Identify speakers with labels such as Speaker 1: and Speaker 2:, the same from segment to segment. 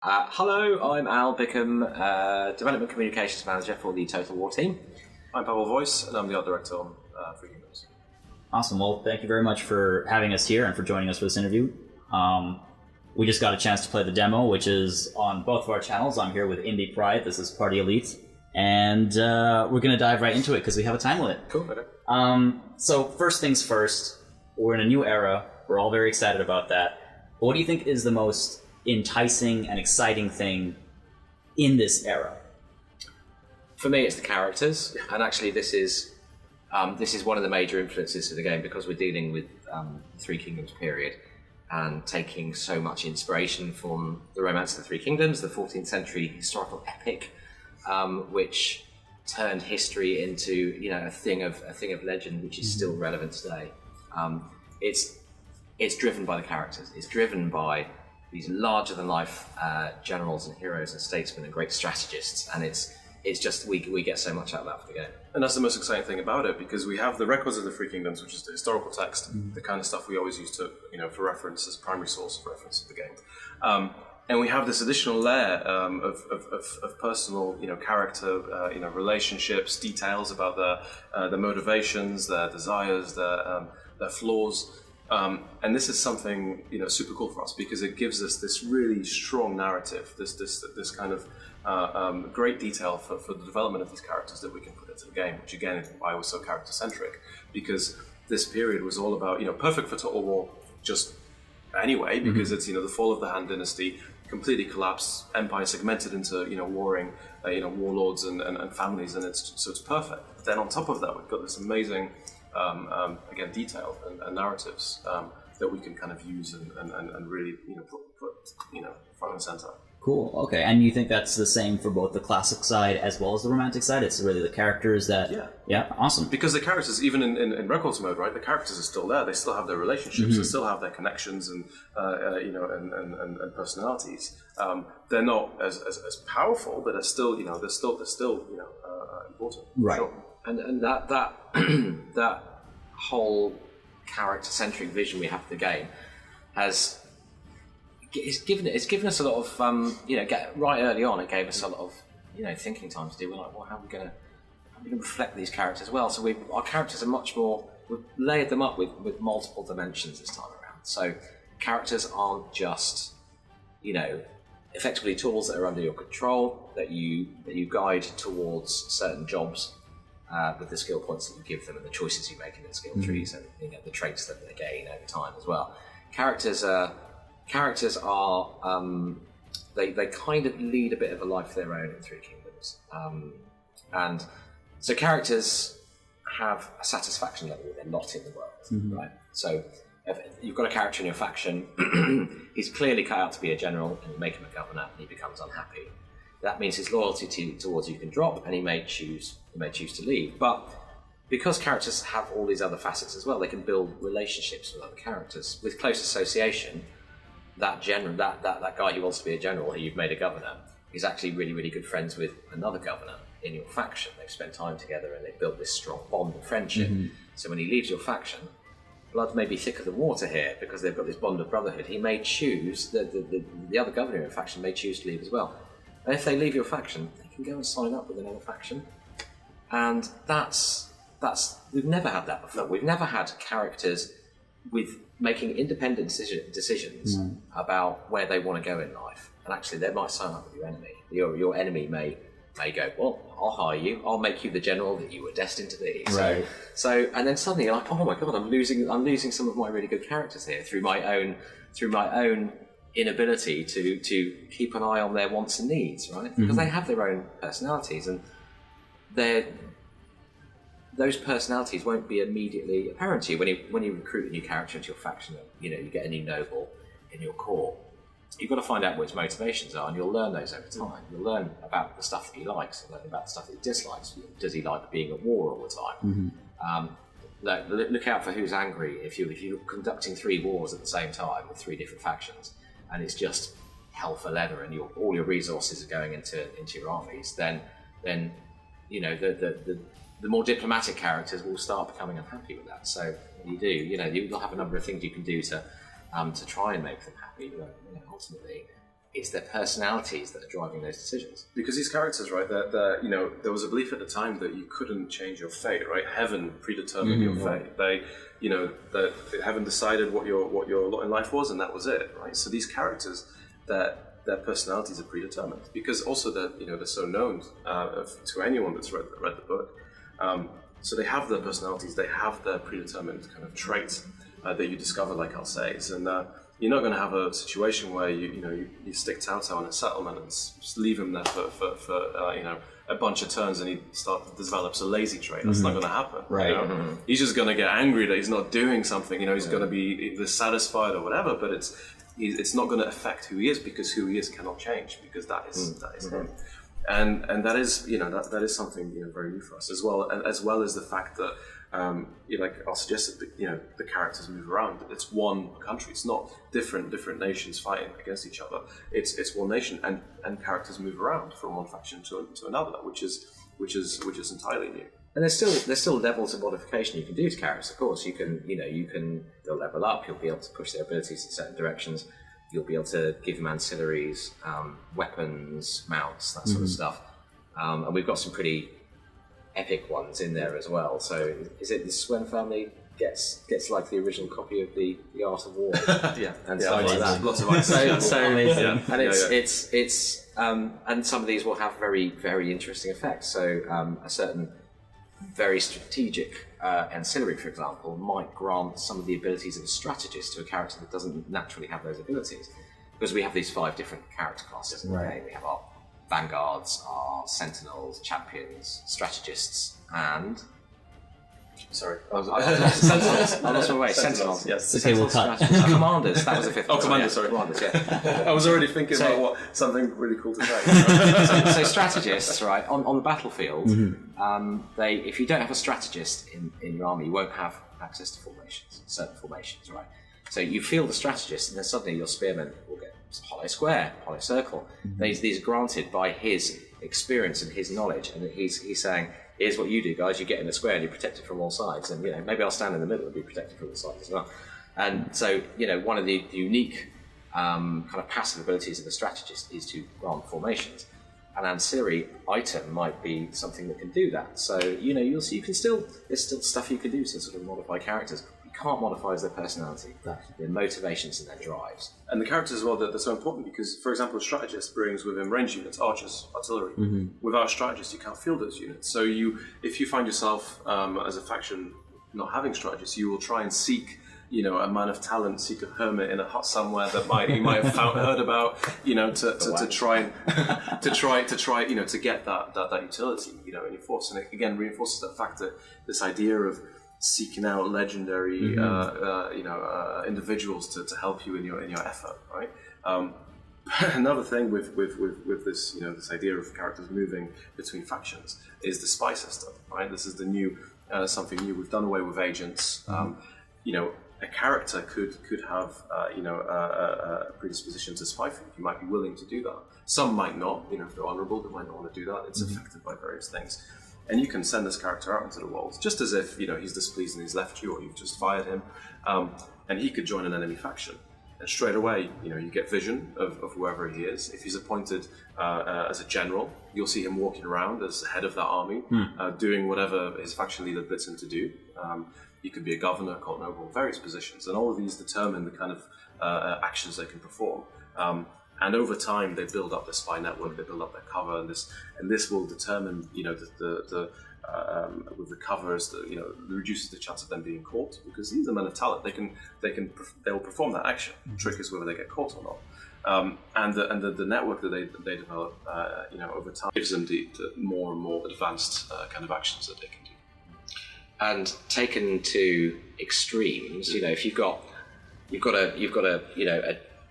Speaker 1: Hello, I'm Al Bickham, Development Communications Manager for the Total War team.
Speaker 2: I'm Pavel Voice, and I'm the art director on Free Kingdoms.
Speaker 3: Awesome. Well, thank you very much for having us here and for joining us for this interview. We just got a chance to play the demo, which is on both of our channels. I'm here with Indie Pride. This is Party Elite. And we're going to dive right into it because we have a time limit.
Speaker 2: Cool. Okay.
Speaker 3: So first things first, we're in a new era. We're all very excited about that. But what do you think is the most enticing and exciting thing in this era?
Speaker 1: For me, it's the characters, and actually this is one of the major influences of the game because we're dealing with the Three Kingdoms period and taking so much inspiration from the Romance of the Three Kingdoms, the 14th century historical epic, which turned history into a thing of legend, which is still relevant today. It's driven by the characters. It's driven by these larger-than-life generals and heroes and statesmen and great strategists, and it's just we get so much out of that for the game.
Speaker 2: And that's the most exciting thing about it, because we have the records of the Three Kingdoms, which is the historical text, the kind of stuff we always use to, for reference as primary source of reference of the game. And we have this additional layer of personal, character, relationships, details about their motivations, their desires, their flaws. And this is something super cool for us because it gives us this really strong narrative, this kind of great detail for the development of these characters that we can put into the game, which again is why we're so character centric, because this period was all about perfect for Total War just anyway, because it's the fall of the Han Dynasty, completely collapsed, empire segmented into warring warlords and families, and it's perfect. But then on top of that, we've got this amazing again, detail and narratives that we can kind of use and really put front and center.
Speaker 3: Cool. Okay. And you think that's the same for both the classic side as well as the romantic side? It's really the characters that... Yeah. Awesome.
Speaker 2: Because the characters, even in records mode, right, the characters are still there. They still have their relationships. They still have their connections and and personalities. They're not as powerful, but they're still they're still important.
Speaker 3: Right.
Speaker 2: Sure.
Speaker 1: And that that whole character-centric vision we have for the game it's given us a lot of right early on. It gave us a lot of thinking time to do. We're like, well, how are we going to reflect these characters well? So our characters are much more. We've layered them up with multiple dimensions this time around. So characters aren't just effectively tools that are under your control that you guide towards certain jobs. With the skill points that you give them and the choices you make in the skill trees and the traits that they gain over time as well. Characters are they kind of lead a bit of a life of their own in Three Kingdoms, and so characters have a satisfaction level with their lot in the world, right? So if you've got a character in your faction, he's clearly cut out to be a general, and you make him a governor, and he becomes unhappy. That means his loyalty towards you can drop, and he may choose to leave. But because characters have all these other facets as well, they can build relationships with other characters. With close association, that guy who wants to be a general, who you've made a governor, is actually really, really good friends with another governor in your faction. They've spent time together and they've built this strong bond of friendship. So when he leaves your faction, blood may be thicker than water here because they've got this bond of brotherhood. He may choose, the other governor in your faction may choose to leave as well. And if they leave your faction, they can go and sign up with another faction. And that's we've never had that before. We've never had characters with making independent decisions about where they want to go in life. And actually, they might sign up with your enemy. Your enemy may go, well, I'll hire you. I'll make you the general that you were destined to be.
Speaker 3: Right.
Speaker 1: So and then suddenly you're like, oh my god, I'm losing some of my really good characters here through my own inability to keep an eye on their wants and needs, right? Because they have their own personalities, and those personalities won't be immediately apparent to you when you recruit a new character into your faction. You get a new noble in your corps. You've got to find out what his motivations are, and you'll learn those over time. You'll learn about the stuff that he likes, you'll learn about the stuff that he dislikes. Does he like being at war all the time? Look out for who's angry. If you're conducting 3 wars at the same time with 3 different factions, and it's just hell for leather, and all your resources are going into your armies, then the more diplomatic characters will start becoming unhappy with that. So you'll have a number of things you can do to try and make them happy. But ultimately, it's their personalities that are driving those decisions.
Speaker 2: Because these characters, right, there was a belief at the time that you couldn't change your fate, right? Heaven predetermined your fate. That heaven decided what your lot in life was, and that was it, right? So these characters, their personalities are predetermined, because also they're so known to anyone that's read the book. So they have their personalities, they have their predetermined kind of traits that you discover, like I'll say, and you're not going to have a situation where you stick Tautau in a settlement and just leave him there for a bunch of turns and he develops a lazy trait. That's not going to happen.
Speaker 3: Right.
Speaker 2: He's just going to get angry that he's not doing something. He's going to be dissatisfied or whatever. But it's not going to affect who he is, because who he is cannot change, because that is him. And that is that is something very new for us as well as the fact that. Like I'll suggest that the characters move around. It's one country. It's not different nations fighting against each other. It's one nation, and characters move around from one faction to another, which is entirely new.
Speaker 1: And there's still levels of modification you can do to characters. Of course, they'll level up. You'll be able to push their abilities in certain directions. You'll be able to give them ancillaries, weapons, mounts, that sort of stuff. And we've got some pretty epic ones in there as well. So is it the Swen family gets like the original copy of the Art of War? And stuff like that.
Speaker 2: Lots of
Speaker 3: so amazing.
Speaker 1: And it's and some of these will have very, very interesting effects. So a certain very strategic ancillary, for example, might grant some of the abilities of a strategist to a character that doesn't naturally have those abilities, because we have these 5 different character classes in the game. We have our vanguards, our sentinels, champions, strategists, and sentinels. I lost my way. Sentinels.
Speaker 2: Yes.
Speaker 3: Okay, we'll cut.
Speaker 1: Commanders. That was the 5th one.
Speaker 2: Commanders. Sorry.
Speaker 1: Commanders. Yeah.
Speaker 2: I was already thinking about something really cool to say.
Speaker 1: So strategists, right, on the battlefield, if you don't have a strategist in your army, you won't have access to certain formations, right? So you field the strategist, and then suddenly your spearmen will get hollow square, hollow circle. These are granted by his experience and his knowledge, and he's saying, here's what you do, guys. You get in a square and you're protected from all sides, and maybe I'll stand in the middle and be protected from all sides as well. And so one of the unique kind of passive abilities of the strategist is to grant formations. An ancillary item might be something that can do that. So you'll see there's still stuff you can do to sort of modify characters. Can't modify their personality, their motivations and their drives. And
Speaker 2: the characters as well, they're so important because, for example, a strategist brings with him range units, archers, artillery. Without a strategist, you can't field those units. So if you find yourself as a faction not having strategists, you will try and seek a man of talent, seek a hermit in a hut somewhere that you might have heard about, to try to get that utility, in your force. And it again reinforces that fact that this idea of seeking out legendary, individuals to help you in your effort, right? Another thing with this, this idea of characters moving between factions is the spy system, right? This is the new something new. We've done away with agents. A character could have a predisposition to spy for you. You might be willing to do that. Some might not. If they're honourable, they might not want to do that. It's affected by various things. And you can send this character out into the world, just as if he's displeased and he's left you, or you've just fired him, and he could join an enemy faction. And straight away, you get vision of whoever he is. If he's appointed as a general, you'll see him walking around as the head of that army, doing whatever his faction leader bids him to do. He could be a governor, court noble, various positions, and all of these determine the kind of actions they can perform. And over time, they build up their spy network, they build up their cover, and this will determine, with the covers, reduces the chance of them being caught, because these are men of talent. They will perform that action. The trick is whether they get caught or not. And the network that they develop, over time, gives them the more and more advanced kind of actions that they can do.
Speaker 1: And taken to extremes, if you've got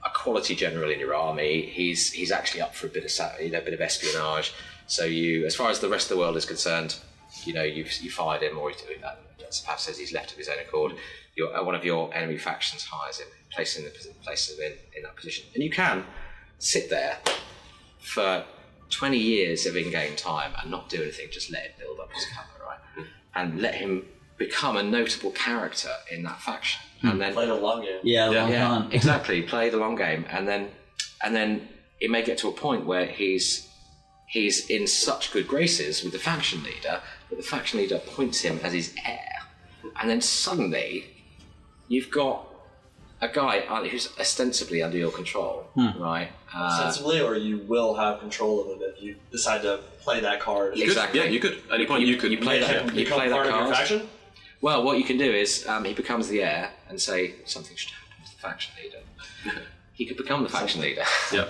Speaker 1: a quality general in your army, he's actually up for a bit of espionage. So as far as the rest of the world is concerned, you fired him, or perhaps says he's left of his own accord. One of your enemy factions hires him, places him in that position, and you can sit there for 20 years of in-game time and not do anything. Just let him build up his cover, right, and let him become a notable character in that faction. And then
Speaker 4: play the long game.
Speaker 3: Yeah, long
Speaker 1: yeah,
Speaker 3: con.
Speaker 1: Exactly. Play the long game, and then it may get to a point where he's in such good graces with the faction leader that the faction leader appoints him as his heir, and then suddenly you've got a guy who's ostensibly under your control, right?
Speaker 4: Ostensibly, or you will have control of him if you decide to play that card.
Speaker 1: Exactly.
Speaker 2: Yeah, you could. At any point, you could.
Speaker 1: You play that. You play that
Speaker 4: part
Speaker 1: card.
Speaker 4: of your faction?
Speaker 1: Well, what you can do is he becomes the heir and say something should happen to the faction leader. He could become the faction leader.
Speaker 2: Yeah.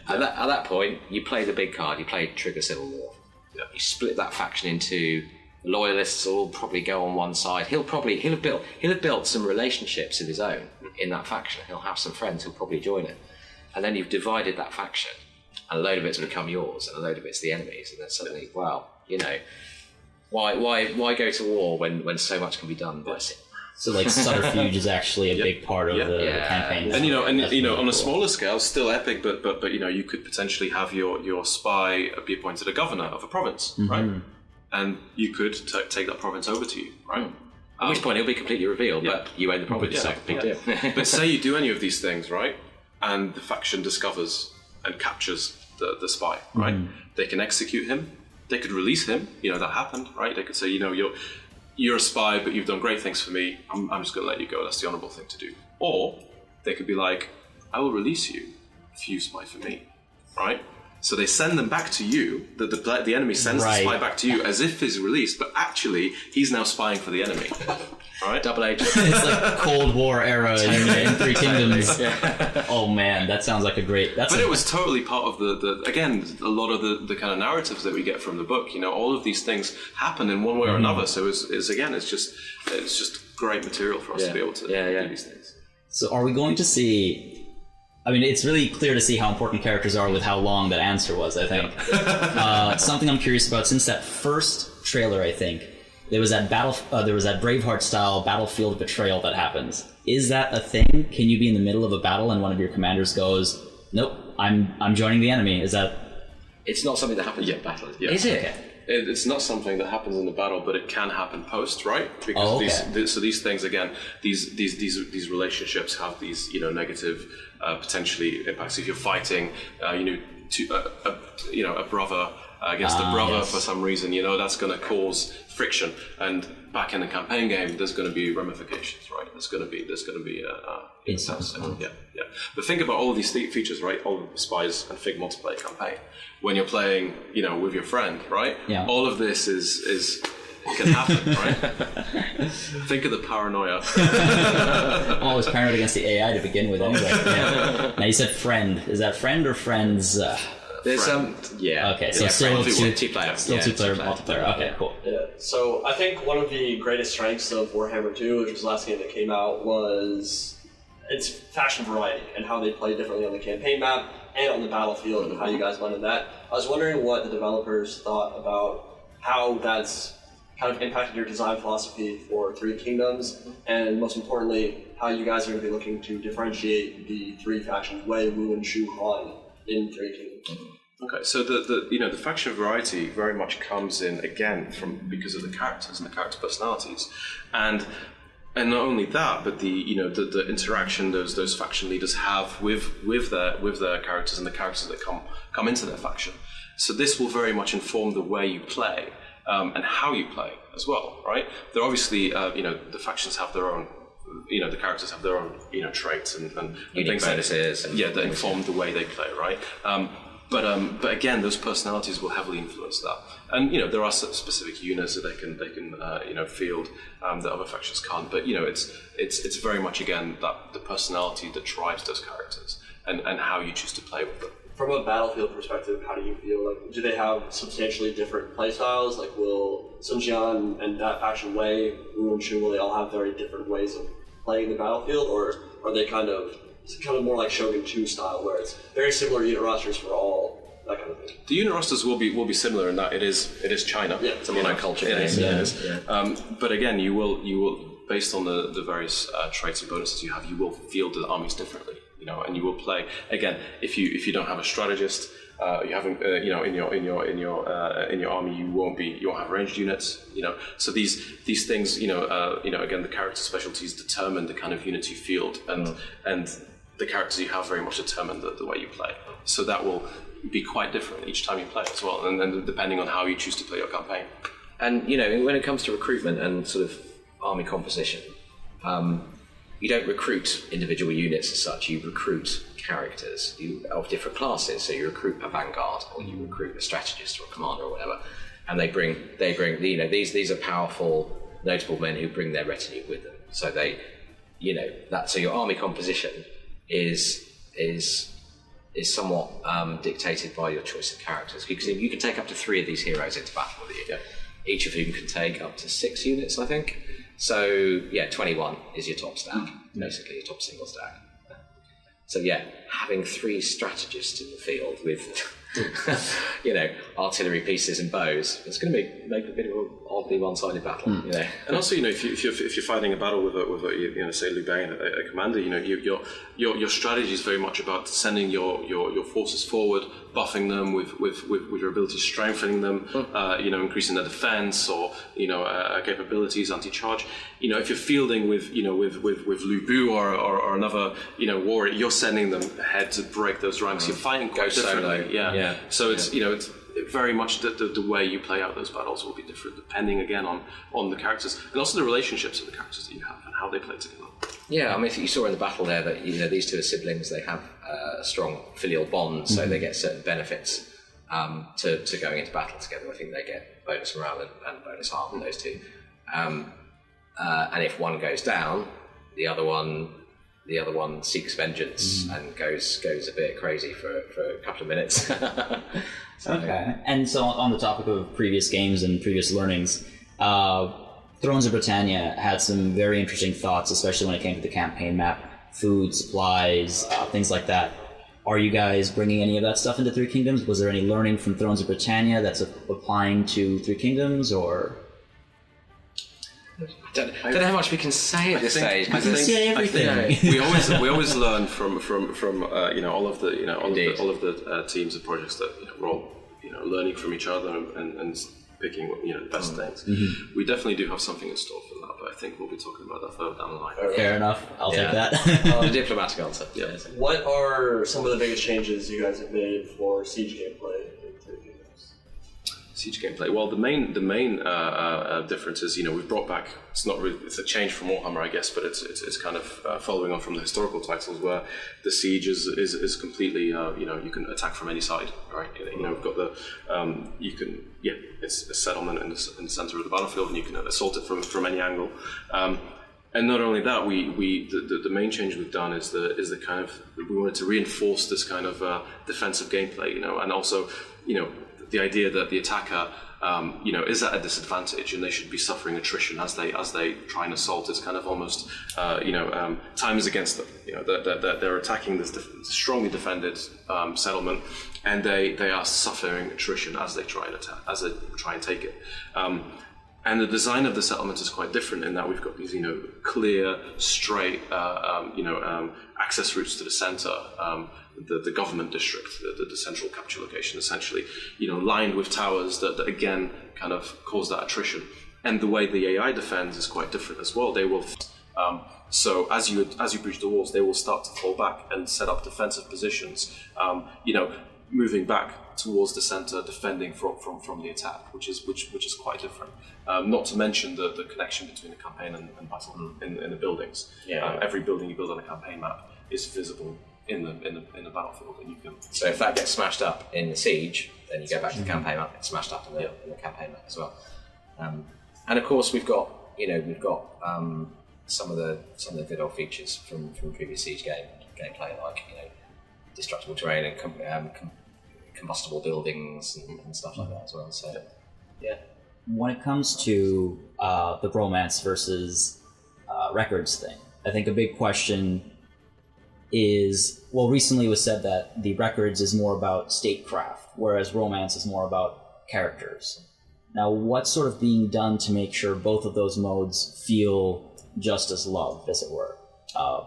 Speaker 1: At that point, you play the big card. You play Trigger Civil War.
Speaker 2: Yeah.
Speaker 1: You split that faction into loyalists. Will probably go on one side. He'll have built some relationships of his own in that faction. He'll have some friends who'll probably join it, and then you've divided that faction, and a load of it's become yours, and a load of it's the enemies, and then suddenly, well, you know. Why go to war when so much can be done by
Speaker 3: So like subterfuge is actually a big part of the campaign.
Speaker 2: And on a smaller scale, still epic, but you could potentially have your spy be appointed a governor of a province, right? And you could take that province over to you, right?
Speaker 1: At which point it'll be completely revealed, but you own the province, so big deal.
Speaker 2: But say you do any of these things, right? And the faction discovers and captures the spy, right? They can execute him. They could release him. That happened, right? They could say, you're a spy, but you've done great things for me. I'm just going to let you go. That's the honourable thing to do. Or they could be like, I will release you if you spy for me, right? So they send them back to you. The enemy sends the spy back to you as if he's released, but actually he's now spying for the enemy, right?
Speaker 1: Double agent.
Speaker 3: It's like Cold War era in Three Kingdoms. Oh man, that sounds like a great.
Speaker 2: But it was totally part of again, a lot of the kind of narratives that we get from the book. All of these things happen in one way or another. So it's just great material for us to be able to do these things.
Speaker 3: So are we going to see? I mean, it's really clear to see how important characters are with how long that answer was, I think. Something I'm curious about, since that first trailer, I think, there was that Braveheart-style battlefield betrayal that happens. Is that a thing? Can you be in the middle of a battle and one of your commanders goes, nope, I'm joining the enemy? Is that...
Speaker 1: It's not something that happens in battle.
Speaker 2: Yeah.
Speaker 1: Is it?
Speaker 3: Okay.
Speaker 2: It's not something that happens in the battle, but it can happen post, right? Because these things, again, these relationships have these negative potentially impacts. If you're fighting, a brother against a brother for some reason, that's going to cause friction. And back in the campaign game, there's going to be ramifications, right? There's going to be But think about all of these features, right? All of the Spies and Fig multiplayer campaign. When you're playing, with your friend, right? Yeah. All of this is can happen, right? Think of the paranoia.
Speaker 3: I'm always paranoid against the AI to begin with, anyway. Yeah. Now you said friend. Is that friend or friends?
Speaker 1: There's
Speaker 3: Okay, so still two-player multiplayer. Okay, cool.
Speaker 4: Yeah. So I think one of the greatest strengths of Warhammer 2, which was the last game that came out, was its faction variety and how they play differently on the campaign map and on the battlefield and how you guys blended that. I was wondering what the developers thought about how that's kind of impacted your design philosophy for Three Kingdoms, and most importantly, how you guys are going to be looking to differentiate the three factions, Wei, Wu, and Shu Han, in Three Kingdoms.
Speaker 2: Okay, so the faction variety very much comes in again because of the characters and the character personalities, and not only that, but the interaction those faction leaders have with their characters and the characters that come into their faction. So this will very much inform the way you play and how you play as well, right? They're obviously the factions have their own. The characters have their own traits and things like this. That inform the way they play, right? But again, those personalities will heavily influence that. And there are specific units that they can field that other factions can't. But it's very much again that the personality that drives those characters and how you choose to play with them.
Speaker 4: From a battlefield perspective, how do you feel? Like, do they have substantially different playstyles? Like, will Sun Jian and that faction Wei, Wu and Shu, will they all have very different ways of playing the battlefield, or are they kind of more like Shogun 2 style, where it's very similar unit rosters for all that kind of thing?
Speaker 2: The unit rosters will be similar in that it is China.
Speaker 1: Yeah, it's a monoculture.
Speaker 2: It is. But again, you will based on the various traits and bonuses you have, you will field the armies differently. And you will play again. If you don't have a strategist, you haven't in your army, you won't have ranged units. So these things, again, the character specialties determine the kind of units you field, and the characters you have very much determine the way you play. So that will be quite different each time you play as well, and depending on how you choose to play your campaign.
Speaker 1: And when it comes to recruitment and sort of army composition, you don't recruit individual units as such. You recruit characters of different classes. So you recruit a vanguard, or you recruit a strategist or a commander or whatever, and they bring these are powerful, notable men who bring their retinue with them. So so your army composition is somewhat dictated by your choice of characters, because you can take up to 3 of these heroes into battle with you. Yeah. Each of whom can take up to 6 units, I think. So 21 is your top stack, basically your top single stack. So having 3 strategists in the field with artillery pieces and bows, it's going to make a bit of an oddly one-sided battle.
Speaker 2: And also, if you're fighting a battle with a say Lubain, a commander, your strategy is very much about sending your forces forward, buffing them with your abilities, strengthening them, increasing their defense or capabilities, anti-charge. If you're fielding with Lubu or another warrior, you're sending them ahead to break those ranks. You're fighting quite differently.
Speaker 1: Yeah.
Speaker 2: So it's it's very much the way you play out those battles will be different depending again on the characters and also the relationships of the characters that you have and how they play together.
Speaker 1: Yeah, I mean, you saw in the battle there that these 2 are siblings. They have a strong filial bond, so they get certain benefits to going into battle together. I think they get bonus morale and bonus harm, those 2. And if one goes down, the other one seeks vengeance and goes a bit crazy for a couple of minutes.
Speaker 3: Okay. And so on the topic of previous games and previous learnings, Thrones of Britannia had some very interesting thoughts, especially when it came to the campaign map, food, supplies, things like that. Are you guys bringing any of that stuff into Three Kingdoms? Was there any learning from Thrones of Britannia that's applying to Three Kingdoms, or...?
Speaker 1: I don't know how much we can say at this stage.
Speaker 3: I can say everything.
Speaker 2: we always learn from all of the teams and projects that we're all learning from each other and picking the best things. We definitely do have something in store for that, but I think we'll be talking about that further down the line.
Speaker 3: Fair enough. I'll take that.
Speaker 1: The diplomatic answer.
Speaker 2: Yeah.
Speaker 4: What are some of the biggest changes you guys have made for Siege gameplay in Three Kingdoms?
Speaker 2: Siege gameplay. Well, the main difference is we've brought back. It's a change from Warhammer, I guess, but it's kind of following on from the historical titles where the siege is completely you can attack from any side, right? We've got the it's a settlement in the center of the battlefield, and you can assault it from any angle. And not only that, the main change we've done is the kind of we wanted to reinforce this kind of defensive gameplay, and also the idea that the attacker is at a disadvantage and they should be suffering attrition as they try and assault. It's kind of almost time is against them. They're attacking this strongly defended settlement, and they are suffering attrition as they try and take it. And the design of the settlement is quite different in that we've got these, clear, straight, access routes to the center, the government district, the central capture location, essentially, lined with towers that again kind of cause that attrition. And the way the AI defends is quite different as well. They will, so as you breach the walls, they will start to fall back and set up defensive positions, moving back towards the center, defending from the attack, which is quite different. Not to mention the connection between the campaign and battle in the buildings. Every building you build on a campaign map is visible in the battlefield, and you can.
Speaker 1: So if that gets smashed up in the siege, then you go back to the campaign map. It's smashed up in the campaign map as well. And of course we've got some of the good old features from previous siege gameplay, like destructible terrain and combustible buildings and stuff like that as well. So yeah.
Speaker 3: When it comes to the romance versus records thing, I think a big question is, recently it was said that the records is more about statecraft, whereas romance is more about characters. Now, what's sort of being done to make sure both of those modes feel just as loved, as it were?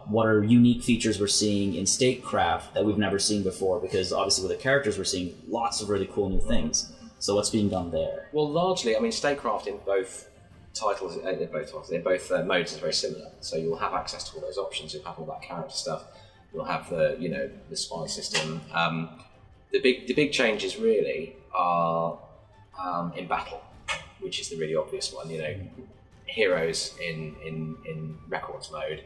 Speaker 3: What are unique features we're seeing in statecraft that we've never seen before? Because obviously with the characters we're seeing lots of really cool new things. So what's being done there?
Speaker 1: Well, largely, I mean, statecraft in both titles, in both modes is very similar. So you'll have access to all those options. You'll have all that character stuff. You'll have the spy system. The big changes really are in battle, which is the really obvious one. Heroes in records mode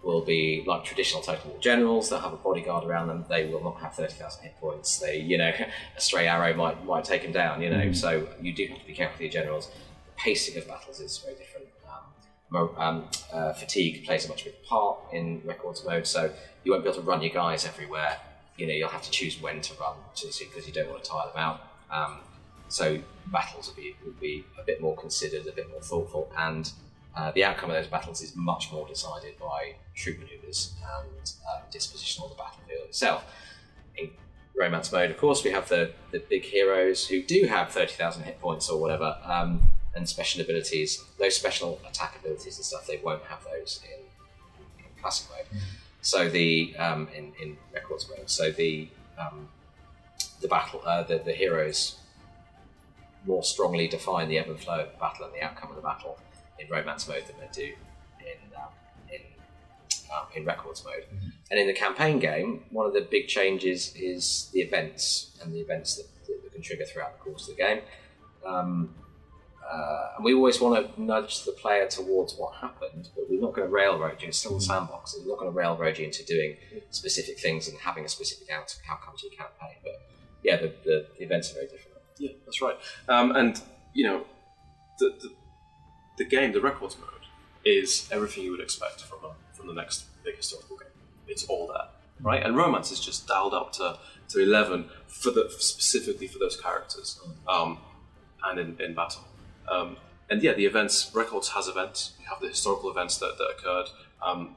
Speaker 1: will be like traditional total war generals that have a bodyguard around them. They will not have 30,000 hit points. They, a stray arrow might take them down. So you do have to be careful with your generals. The pacing of battles is very different. Fatigue plays a much bigger part in records mode, so you won't be able to run your guys everywhere. You'll have to choose when to run because you don't want to tire them out. So battles will be a bit more considered, a bit more thoughtful, and the outcome of those battles is much more decided by troop maneuvers and disposition on the battlefield itself. In romance mode, of course, we have the big heroes who do have 30,000 hit points or whatever, and special abilities. Those special attack abilities and stuff, they won't have those in classic mode. So the in records mode, so the battle, the heroes more strongly define the ebb and flow of the battle and the outcome of the battle in romance mode than they do in records mode. And in the campaign game, one of the big changes is the events and the events that can trigger throughout the course of the game. And we always want to nudge the player towards what happened, but we're not going to railroad you. It's still a sandbox. We're not going to railroad you into doing specific things and having a specific outcome to your campaign. But yeah, the events are very different.
Speaker 2: Yeah, that's right. And the game, the records mode, is everything you would expect from the next big historical game. It's all there, right? And romance is just dialed up to 11 specifically for those characters, and in battle. And yeah, the events, records has events. You have the historical events that occurred, and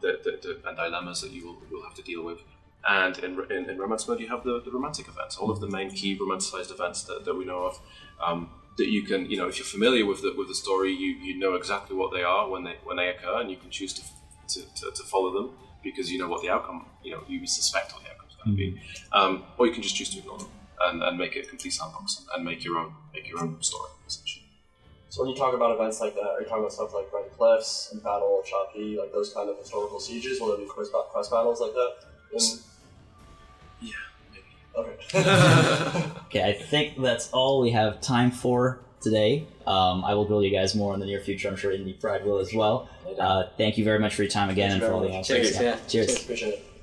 Speaker 2: dilemmas that you'll have to deal with. And in romance mode, you have the romantic events, all of the main key romanticized events that we know of. That you can, if you're familiar with the story, you know exactly what they are when they occur, and you can choose to follow them because you know what the outcome, you suspect what the outcome is going to be, or you can just choose to ignore them and make it a complete sandbox and make your own story essentially.
Speaker 4: So when you talk about events like that, are you talking about stuff like Red Cliffs and Battle of Shopee, like those kind of historical sieges? Will there be quest battles like that?
Speaker 2: Yeah, maybe.
Speaker 4: Okay.
Speaker 3: Okay, I think that's all we have time for today. I will grill you guys more in the near future. I'm sure Indie Pride will as well. Thank you very much for your time again and for all the answers.
Speaker 1: Cheers.
Speaker 3: Cheers.
Speaker 4: Appreciate it.